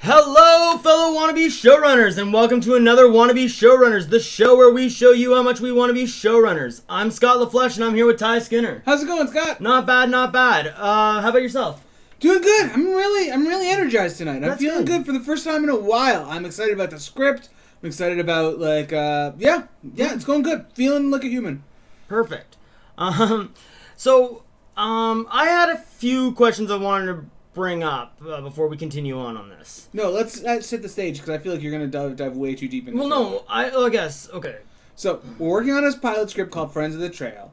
Hello, fellow wannabe showrunners, and welcome to another Wannabe Showrunners, the show where we show you how much we want to be showrunners. I'm Scott LaFleche, and I'm here with Ty Skinner. How's it going, Scott? Not bad, not bad. How about yourself? Doing good. I'm really energized tonight. I'm That's feeling good. good for the first time in a while. I'm excited about the script. I'm excited about it's going good. Feeling like a human. Perfect. I had a few questions I wanted to bring up before we continue on this. No, let's set the stage because I feel like you're gonna dive way too deep into. Well, no, I guess okay. So we're working on this pilot script called Friends of the Trail.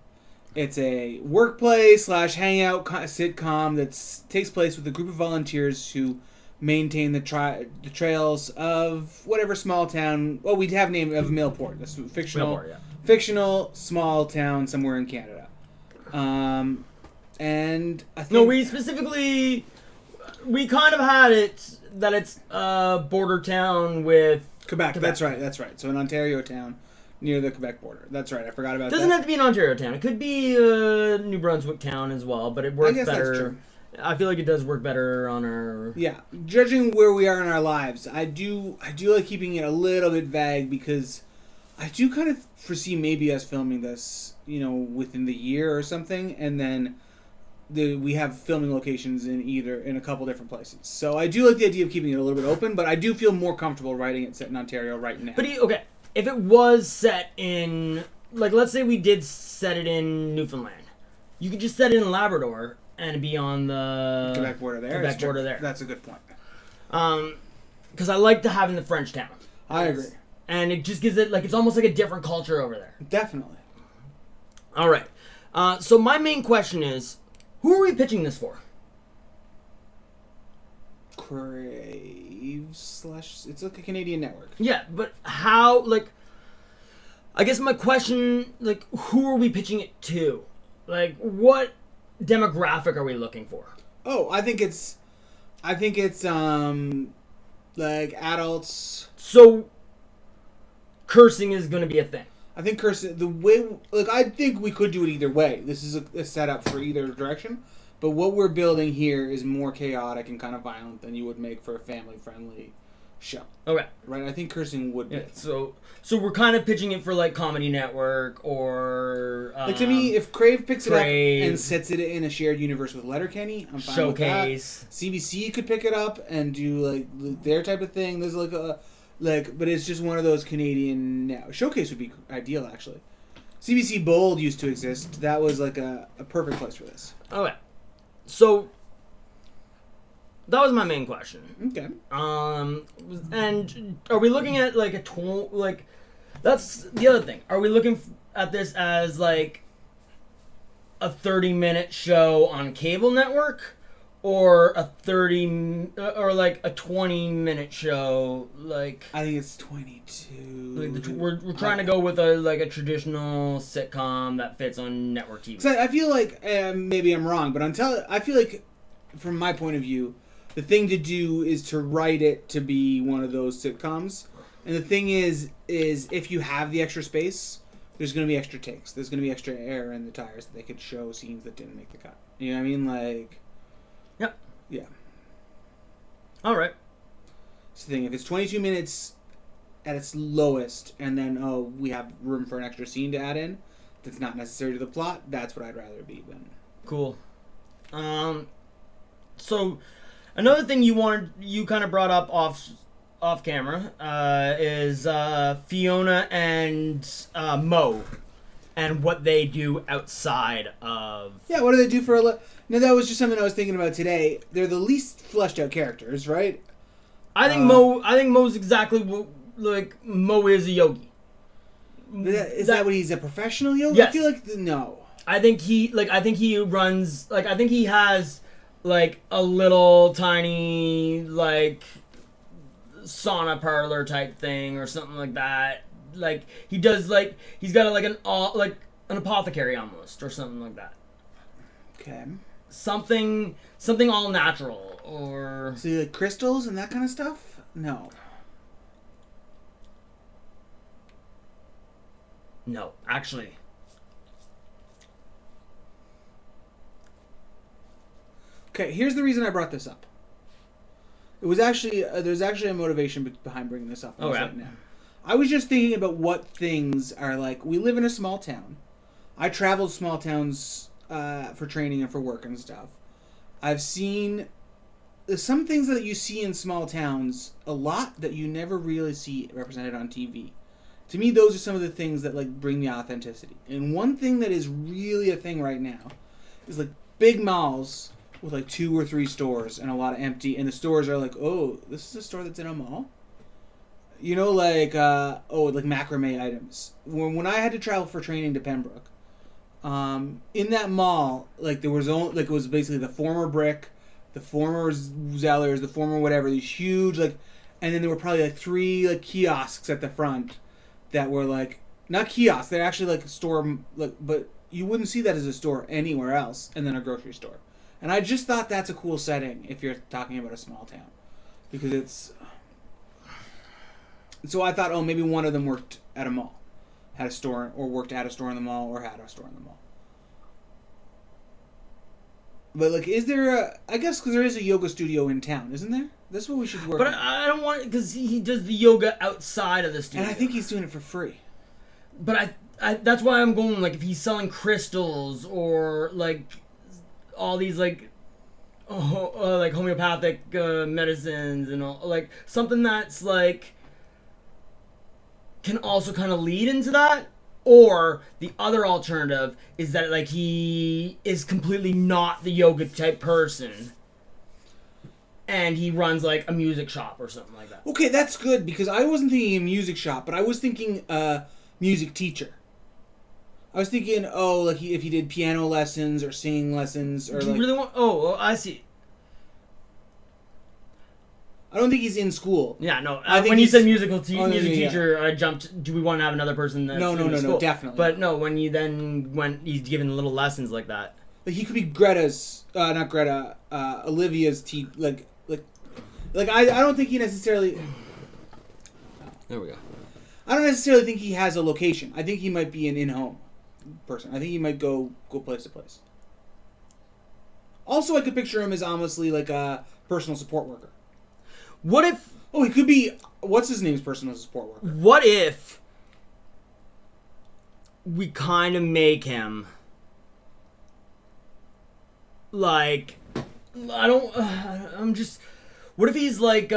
It's a workplace / hangout sitcom that takes place with a group of volunteers who maintain the trails of whatever small town. Well, we'd have name of Millport. That's fictional, Millport, yeah. fictional small town somewhere in Canada. And I think No, we kind of had it that it's border town with Quebec. Quebec. That's right. So an Ontario town near the Quebec border. That's right. I forgot about Doesn't that. have to be an Ontario town. It could be New Brunswick town as well, but it works guess that's better. true. I feel like it does work better on our. Yeah, judging where we are in our lives, I do like keeping it a little bit vague because I do kind of foresee maybe us filming this, within the year or something, and then we have filming locations in a couple different places. So I do like the idea of keeping it a little bit open, but I do feel more comfortable writing it set in Ontario right now. But okay, if it was set in, like, let's say we did set it in Newfoundland, you could just set it in Labrador and be on the Quebec border there. Quebec border there. That's a good point. Because I like to have in the French town. I agree. And it just gives it it's almost like a different culture over there. Definitely. All right. So my main question is, who are we pitching this for? Crave / it's like a Canadian network. Yeah, but how, I guess my question, who are we pitching it to? What demographic are we looking for? Oh, I think it's adults. So, cursing is going to be a thing. I think the way, I think we could do it either way. This is a setup for either direction. But what we're building here is more chaotic and kind of violent than you would make for a family-friendly show. Okay. Right? I think cursing would be. Yeah, so we're kind of pitching it for, Comedy Network or... to me, if Crave picks it up Crave. and sets it in a shared universe with Letterkenny, I'm fine Showcase. with that. CBC could pick it up and do, their type of thing. There's, but it's just one of those Canadian... Now. Showcase would be ideal, actually. CBC Bold used to exist. That was, a perfect place for this. Okay. So, that was my main question. Okay. And are we looking at that's the other thing. Are we looking at this as a 30-minute show on cable network, or a 20-minute show I think it's 22. we're trying to go with a traditional sitcom that fits on network TV. So I feel like maybe I'm wrong, but I feel like from my point of view, the thing to do is to write it to be one of those sitcoms. And the thing is if you have the extra space, there's going to be extra takes. There's going to be extra air in the tires that they could show scenes that didn't make the cut. You know what I mean? Yep. Yeah. All right. It's the thing. If it's 22 minutes at its lowest, and then we have room for an extra scene to add in, that's not necessary to the plot. That's what I'd rather be than. Cool. So another thing you kind of brought up off camera is Fiona and Mo and what they do outside of. Yeah, what do they do for a? No, that was just something I was thinking about today. They're the least fleshed out characters, right? I think Mo's exactly Mo is a yogi. Is that what he's a professional yogi? Yes. I feel like no. I think he runs I think he has a little tiny sauna parlor type thing or something like that. He does he's got an apothecary almost or something like that. Okay. Something all natural or So you like crystals and that kind of stuff? No. no, actually. Okay, here's the reason I brought this up. It was actually there's actually a motivation behind bringing this up Okay. right now. I was just thinking about what things are like. We live in a small town. I traveled small towns for training and for work and stuff. I've seen some things that you see in small towns a lot that you never really see represented on TV. To me, those are some of the things that like bring the authenticity. And one thing that is really a thing right now is like big malls with like 2 or 3 stores and a lot of empty, and the stores are like, oh, this is a store that's in a mall. You know, like like macrame items. When I had to travel for training to Pembroke, in that mall, like there was only like it was basically the former Brick, the former Zellers, the former whatever, these huge like, and then there were probably like 3 like kiosks at the front that were like not kiosks, they're actually like a store, like, but you wouldn't see that as a store anywhere else, and then a grocery store. And I just thought that's a cool setting if you're talking about a small town, because it's. So I thought, oh, maybe one of them worked at a mall, had a store, or worked at a store in the mall, or had a store in the mall. But like, is there a? I guess because there is a yoga studio in town, isn't there? That's what we should work. But on. I don't want, because he does the yoga outside of the studio. And I think he's doing it for free. But I that's why I'm going, like, if he's selling crystals or like all these like like homeopathic medicines and all, like something that's like can also kind of lead into that. Or the other alternative is that like he is completely not the yoga type person and he runs like a music shop or something like that. Okay, that's good, because I wasn't thinking a music shop, but I was thinking music teacher. I was thinking, like if he did piano lessons or singing lessons, or Do you like, really want? Oh, I see. I don't think he's in school. Yeah, no. I think When you he's- said music yeah. teacher, I jumped. Do we want to have another person that's No, in the school? definitely. But no, when he's giving little lessons like that. Like he could be Greta's, not Greta, Olivia's I don't think he necessarily. There we go. I don't necessarily think he has a location. I think he might be an in-home person. I think he might go place to place. Also, I could picture him as honestly like a personal support worker. What if? Oh, he could be. What's his name's personal support worker? What if we kind of make him like I don't. I'm just. What if he's like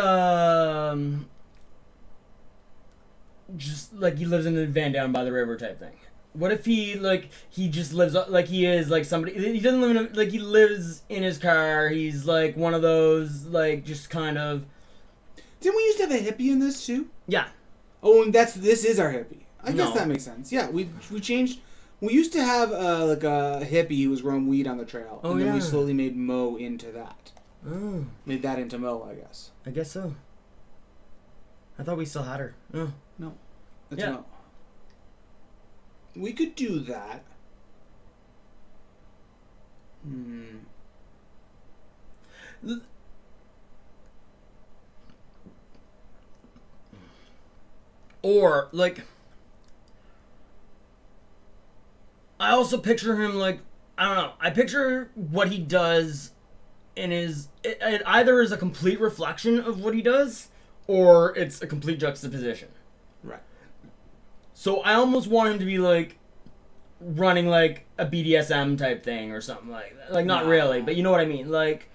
just like he lives in a van down by the river type thing? What if he just lives like he is like somebody? He doesn't live in a, like he lives in his car. He's like one of those like just kind of. Didn't we used to have a hippie in this too? Yeah. Oh, and this is our hippie. I guess No. that makes sense. Yeah, we changed. We used to have like a hippie who was growing weed on the trail, Oh, and then we yeah. slowly made Mo into that. Oh, Made that into Mo, I guess. I guess so. I thought we still had her. Oh. That's Yeah. Mo. We could do that. Or like I also picture him like I don't know. I picture what he does in his it either is a complete reflection of what he does or it's a complete juxtaposition. Right. So I almost want him to be like running like a BDSM type thing or something like that. Like not No. really, but you know what I mean. Like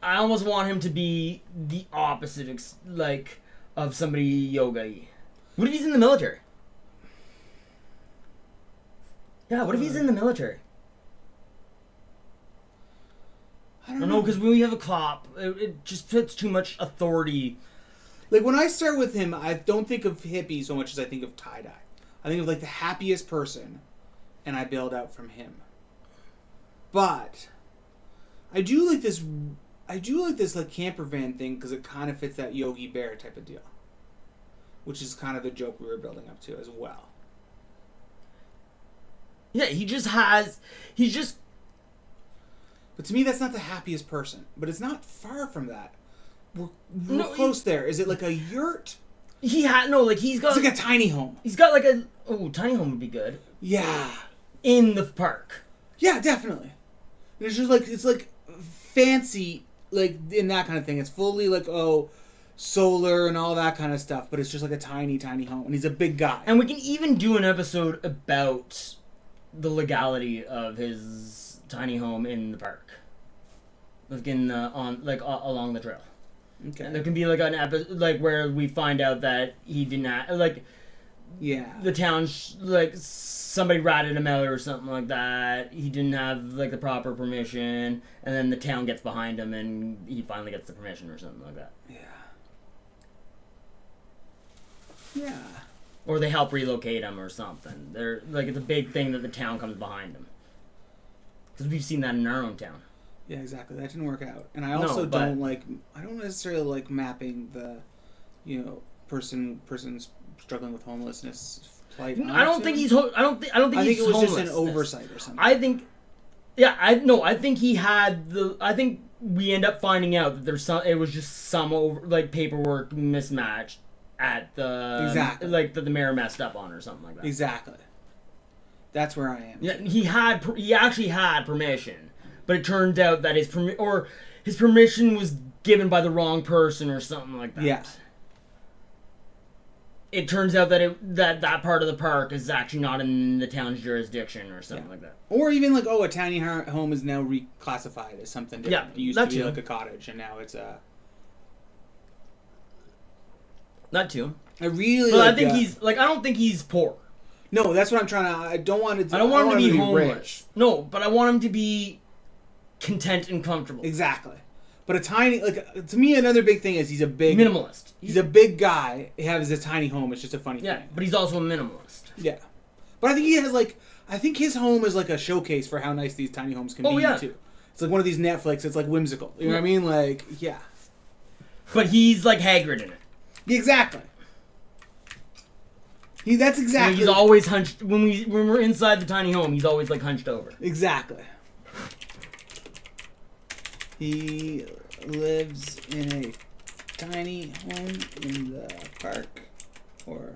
I almost want him to be the opposite like of somebody yoga-y. What if he's in the military? Yeah, what if he's in the military? I I don't know, because when we have a cop, it just puts too much authority. Like when I start with him, I don't think of hippie so much as I think of tie dye. I think of like the happiest person, and I build out from him. But I do like this. I do like this like camper van thing because it kind of fits that Yogi Bear type of deal, which is kind of the joke we were building up to as well. Yeah, he's just. But to me, that's not the happiest person. But it's not far from that. We're No, close there. Is it like a yurt? He's got. It's like a tiny home. He's got like a. Oh, tiny home would be good. Yeah. In the park. Yeah, definitely. And it's just like, it's like fancy like in that kind of thing. It's fully like solar and all that kind of stuff, but it's just like a tiny home, and he's a big guy. And we can even do an episode about the legality of his tiny home in the park, like along the trail. Okay. And there can be like an episode like where we find out that he did not like. Yeah. The town like somebody ratted him out or something like that. He didn't have like the proper permission, and then the town gets behind him, and he finally gets the permission or something like that. Yeah. Yeah. Or they help relocate him or something. They're like it's a big thing that the town comes behind him. Because we've seen that in our own town. Yeah, exactly. That didn't work out, and I also don't necessarily like mapping the, person's struggling with homelessness plight. I don't think he's. I don't think he's it was just an oversight or something. I think he had the. I think we end up finding out that there's some. It was just some paperwork mismatched at the that the mayor messed up on or something like that. Exactly. That's where I am. Yeah, he actually had permission, but it turned out that his permission was given by the wrong person or something like that. Yeah. It turns out that that part of the park is actually not in the town's jurisdiction or something like that. Or even like, a tiny home is now reclassified as something different. Yeah, it used to be like a cottage, and now it's a... That too. I really I think I don't think he's poor. No, that's what I'm trying to... I don't want him to be homeless. Rich. No, but I want him to be content and comfortable. Exactly. But a tiny... to me, another big thing is he's a big... Minimalist. He's a big guy. He has a tiny home. It's just a funny thing. Yeah, but he's also a minimalist. Yeah. But I think he has, I think his home is like a showcase for how nice these tiny homes can be, too. It's like one of these Netflix. It's like whimsical. You know what I mean? Yeah. But he's like Hagrid in it. Exactly. That's exactly. He's always hunched when we're inside the tiny home. He's always like hunched over. Exactly. He lives in a tiny home in the park or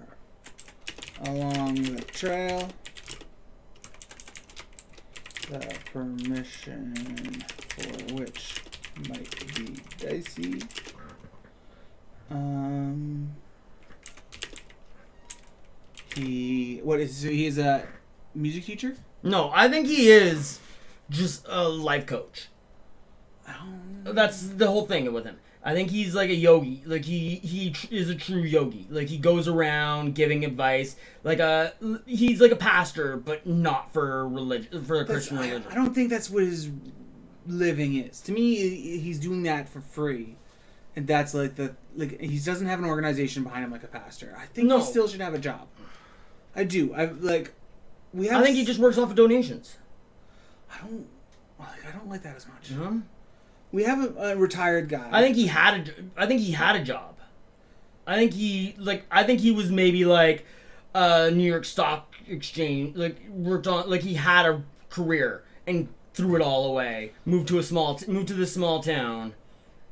along the trail. The permission for which might be dicey. He's a music teacher? No, I think he is just a life coach. That's the whole thing with him. I think he's like a yogi. Like he is a true yogi. Like he goes around giving advice. He's like a pastor, but not for religion, for a Christian religion. I don't think that's what his living is. To me, he's doing that for free, and that's he doesn't have an organization behind him like a pastor. I think he still should have a job. I do. I think he just works off of donations. I don't like that as much. Mm-hmm. We have a retired guy. I think he had a job. I think he was maybe like New York Stock Exchange, worked on, he had a career and threw it all away. Moved to this small town,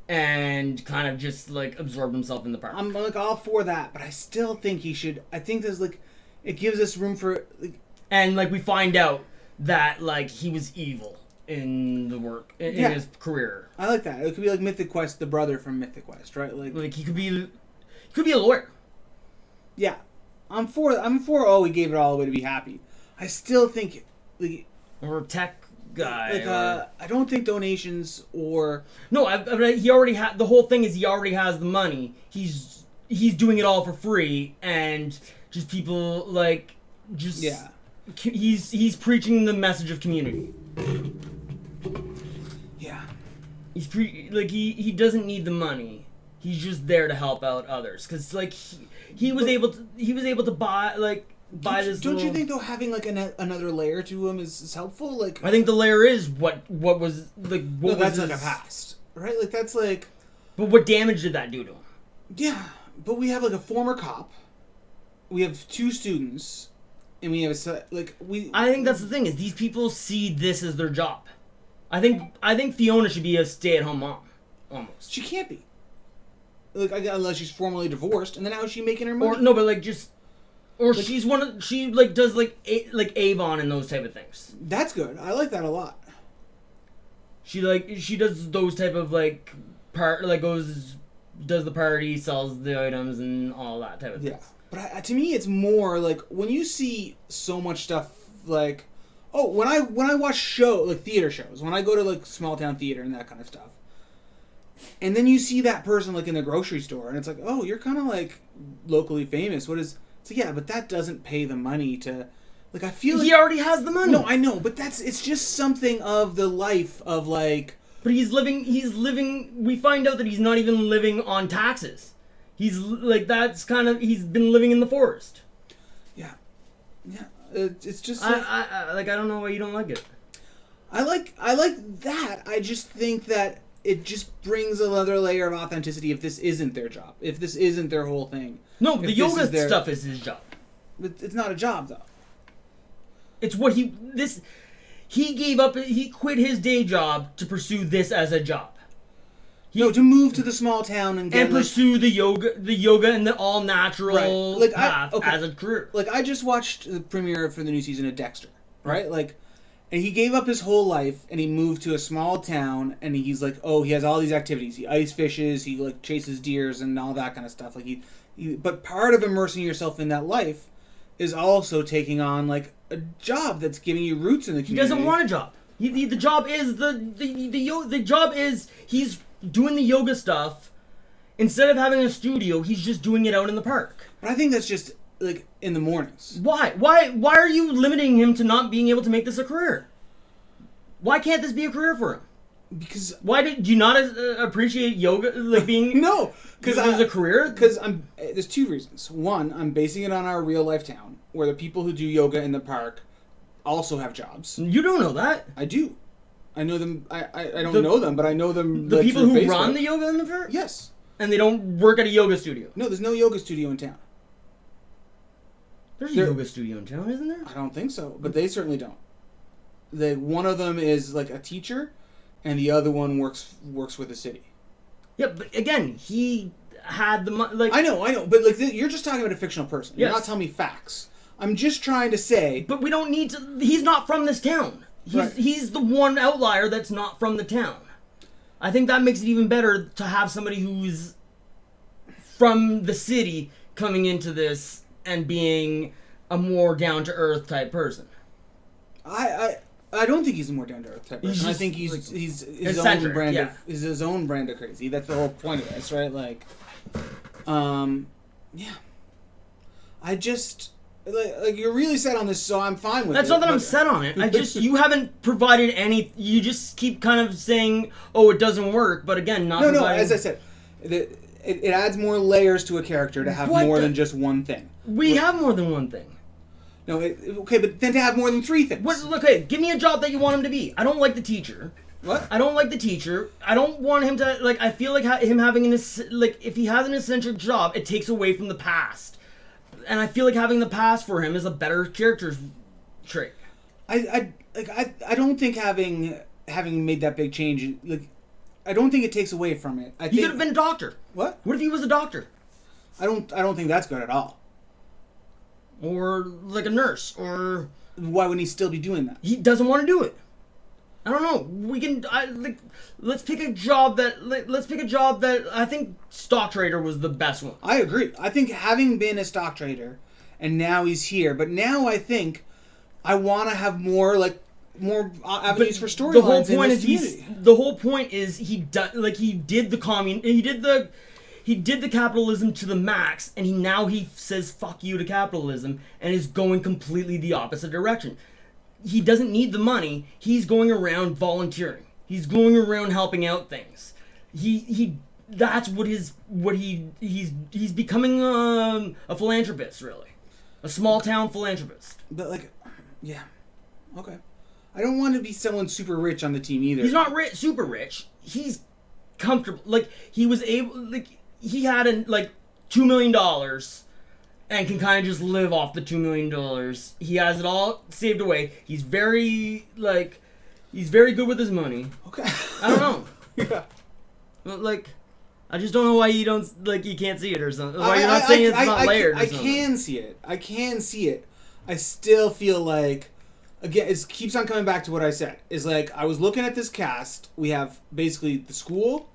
and kind of just absorbed himself in the park. I'm all for that, but I still think he should. I think there's it gives us room for and we find out that he was evil in the work in his career. I like that. It could be like Mythic Quest, the brother from Mythic Quest, right? He could be a lawyer. Yeah, I'm for. We gave it all away to be happy. I still think or a tech guy. I don't think donations or no. He already had the whole thing. He already has the money. He's doing it all for free, and just people He's preaching the message of community. Yeah. He doesn't need the money. He's just there to help out others cuz he was able to buy this. Don't you think though having another layer to him is helpful? I think the layer is what was that's a past, right? That's But what damage did that do to him? Yeah, but we have a former cop. We have 2 students. And we have I think that's the thing is these people see this as their job. I think Fiona should be a stay-at-home mom, almost. She can't be. Unless she's formally divorced, and then how is she making her money? She's one of she does Avon and those type of things. That's good. I like that a lot. She does those type of like does the party, sells the items and all that type of thing. Yeah, but to me, it's more like when you see so much stuff like, oh, when I watch theater shows, when I go to like small town theater and that kind of stuff, and then you see that person like in the grocery store, and it's like, oh, you're kind of like locally famous. It's like, yeah, but that doesn't pay the money to, like, I feel like He already has the money. no, I know, but it's just something of the life of like. But he's living, we find out that he's not even living on taxes. He's like, he's been living in the forest. Yeah. Yeah. It's just like, I don't know why you don't like it. I like that. I just think that it just brings another layer of authenticity if this isn't their job. If this isn't their whole thing. No, the yoga stuff is his job. It's not a job though. It's what he gave up. He quit his day job to pursue this as a job. To move to the small town and pursue the yoga and the all natural right. path as a career. Like, I just watched the premiere for the new season of Dexter, right? Like, and he gave up his whole life and he moved to a small town and he's like, oh, he has all these activities. He ice fishes, he like chases deers and all that kind of stuff. Like but part of immersing yourself in that life is also taking on like a job that's giving you roots in the community. He doesn't want a job. The job is the job is he's doing the yoga stuff. Instead of having a studio, he's just doing it out in the park. But I think that's just like in the mornings. Why are you limiting him to not being able to make this a career? Why can't this be a career for him? Because why do you not appreciate yoga like being no? Because as a career. Because there's two reasons. One, I'm basing it on our real life town, where the people who do yoga in the park also have jobs. You don't know that. I do. I know them. I don't know them, but I know them. The like, people who Facebook. run the yoga in the park. Yes. And they don't work at a yoga studio. No, there's no yoga studio in town. There's a yoga studio in town, isn't there? I don't think so, but they certainly don't. One of them is like a teacher, and the other one works with the city. Yeah, but again, he had the money. Like I know, but like you're just talking about a fictional person. You're Yes. not telling me facts. I'm just trying to say. But we don't need to. He's not from this town. He's the one outlier that's not from the town. I think that makes it even better to have somebody who's from the city coming into this and being a more down to earth type person. I don't think he's a more down to earth type person. I think he's his own brand is his own brand of crazy. That's the whole point of this, right? Like, yeah. I just like you're really set on this, so I'm fine with it. That's not that I'm set on it. I just you haven't provided any. You just keep kind of saying, "Oh, it doesn't work," but again, not. No. As I said, it adds more layers to a character to have more than just one thing. We have more than one thing. No, okay, but then to have more than three things. Okay, give me a job that you want him to be. I don't like the teacher. What? I don't like the teacher. I don't want him to like. I feel like him having if he has an essential job, it takes away from the past. And I feel like having the past for him is a better character trait. I don't think having made that big change, like, I don't think it takes away from it. He could have been a doctor. What? What if he was a doctor? I don't think that's good at all. Or like a nurse, or why would he still be doing that? He doesn't want to do it. I don't know. Let's pick a job that I think stock trader was the best one. I agree. I think having been a stock trader, and now he's here, but now I think I want to have more avenues for storylines in this community. The whole point is he did the capitalism to the max, and he says fuck you to capitalism and is going completely the opposite direction. He doesn't need the money. He's going around volunteering. He's going around helping out things. That's he's becoming a philanthropist, really. A small town philanthropist. But yeah. Okay. I don't want to be someone super rich on the team either. He's not super rich. He's comfortable. He was able he had $2 million and can kind of just live off the $2 million. He has it all saved away. He's very good with his money. Okay. I don't know. Yeah. I just don't know why you don't you can't see it or something. Why you're not saying it's not layered. I can see it. I still feel like again, it keeps on coming back to what I said. Is like I was looking at this cast. We have basically the school,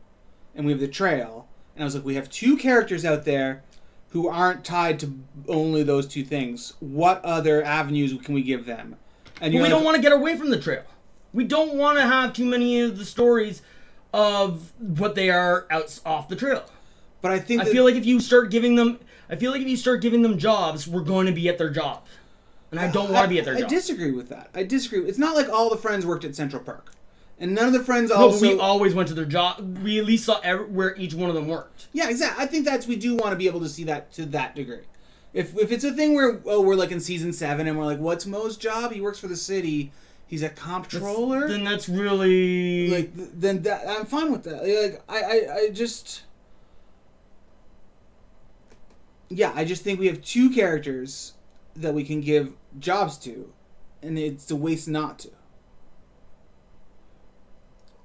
and we have the trail. And I was like, we have two characters out there who aren't tied to only those two things. What other avenues can we give them? And But we don't want to get away from the trail. We don't want to have too many of the stories of what they are out off the trail. But I think I feel like if you start giving them jobs, we're going to be at their job. And I don't want to be at their job. I disagree with that. I disagree. It's not like all the friends worked at Central Park. And none of the friends No, also... but we always went to their job. We at least saw where each one of them worked. Yeah, exactly. I think we do want to be able to see that to that degree. If it's a thing where, we're like in season 7 and we're like, what's Mo's job? He works for the city. He's a comptroller? Then that's really... Like, then that, I'm fine with that. Like, I just... Yeah, I just think we have two characters that we can give jobs to, and it's a waste not to.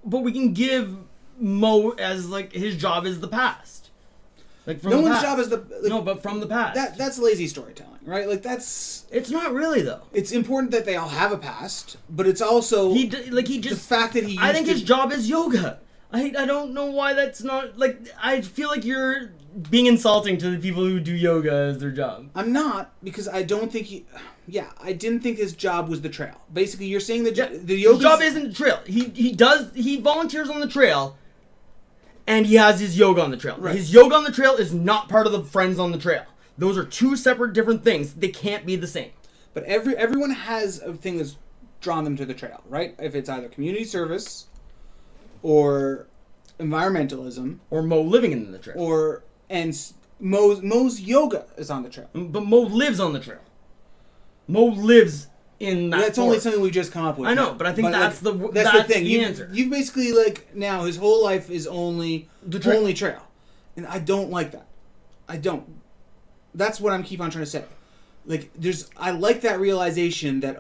But we can give Mo as, like, his job is the past. Like, from No the one's past. job is the... Like, No, but from the past. that's lazy storytelling, right? Like, that's... It's not really, though. It's important that they all have a past, but it's also... He just... The fact that he used I think to... his job is yoga. I don't know why that's not... Like, I feel like you're being insulting to the people who do yoga as their job. I'm not, because I don't think he... Yeah, I didn't think his job was the trail. Basically, you're saying the yoga... His job isn't the trail. He volunteers on the trail, and he has his yoga on the trail. Right. His yoga on the trail is not part of the Friends on the Trail. Those are two separate different things. They can't be the same. But everyone has a thing that's drawn them to the trail, right? If it's either community service, or environmentalism, Or Mo living in the trail. Mo's yoga is on the trail. But Mo lives on the trail. Mo lives in that That's only forest. something we just come up with. I know, now. but I think that's the thing. the answer. You've basically, like, now his whole life is only The trail. only trail, and I don't like that. I don't. That's what I'm keep on trying to say. Like, I like that realization that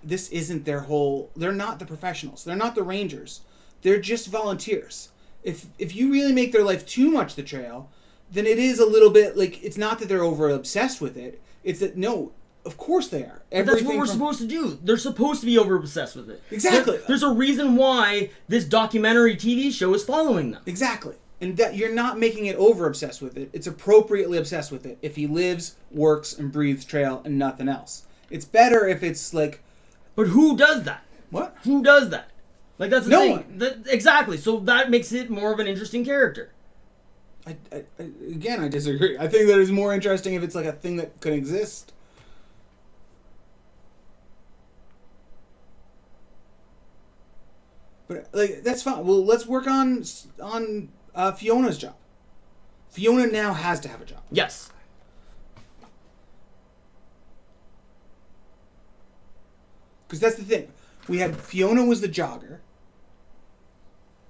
this isn't their whole. They're not the professionals. They're not the rangers. They're just volunteers. If you really make their life too much the trail, then it is a little bit like, it's not that they're over obsessed with it. It's that, no, of course they are. But that's what we're supposed to do. They're supposed to be over obsessed with it. Exactly. There's a reason why this documentary TV show is following them. Exactly. And that you're not making it over obsessed with it. It's appropriately obsessed with it. If he lives, works, and breathes trail and nothing else. It's better if it's like... But who does that? What? Who does that? Like, that's the No thing. one. Exactly. So that makes it more of an interesting character. Again, I disagree. I think that it's more interesting if it's like a thing that could exist. But, like, that's fine. Well, let's work on Fiona's job. Fiona now has to have a job. Yes. Because that's the thing. We had Fiona was the jogger.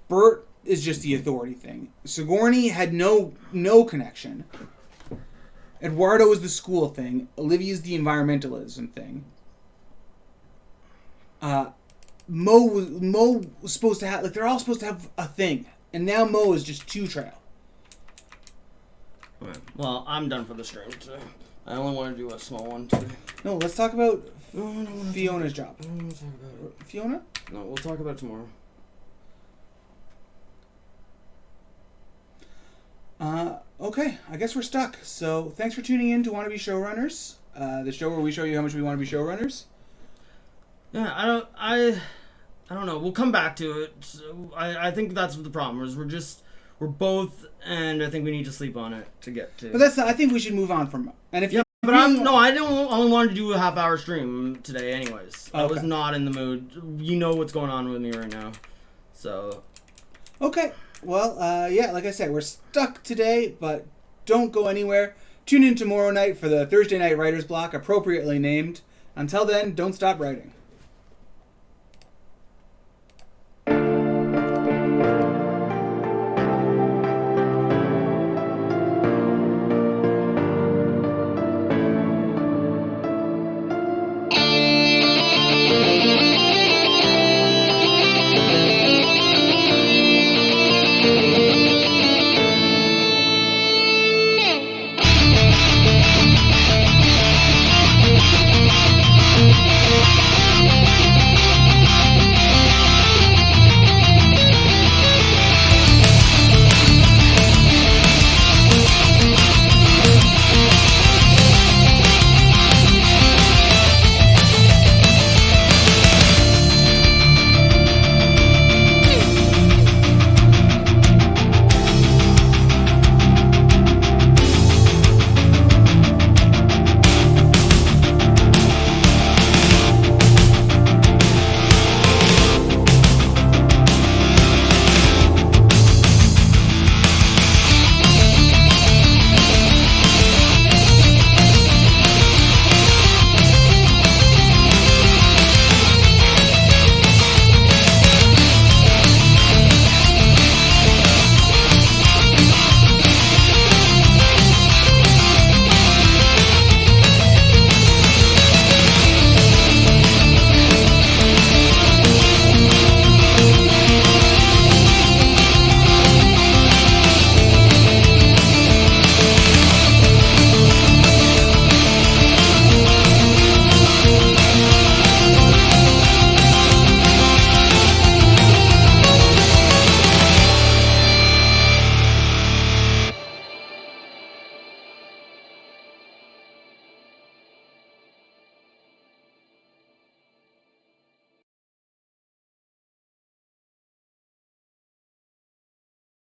Bert is just the authority thing. Sigourney had no connection. Eduardo is the school thing. Olivia's the environmentalism thing. Mo was supposed to have, like, they're all supposed to have a thing, and now Mo is just two trail. Right. Well, I'm done for the stream today. I only want to do a small one today. No, let's talk about No, Fiona's job. I don't want to talk about it. Fiona? No, we'll talk about it tomorrow. Okay, I guess we're stuck. So thanks for tuning in to Want to Be Showrunners, the show where we show you how much we want to be showrunners. Yeah, I don't know. We'll come back to it. So I think that's the problem. Is we're both, and I think we need to sleep on it to get to. But I think we should move on from. And if Yeah, you but I only wanted to do a half-hour stream today, anyways. I was Okay. not in the mood. You know what's going on with me right now, so. Okay, well, yeah, like I said, we're stuck today, but don't go anywhere. Tune in tomorrow night for the Thursday Night Writer's Block, appropriately named. Until then, don't stop writing.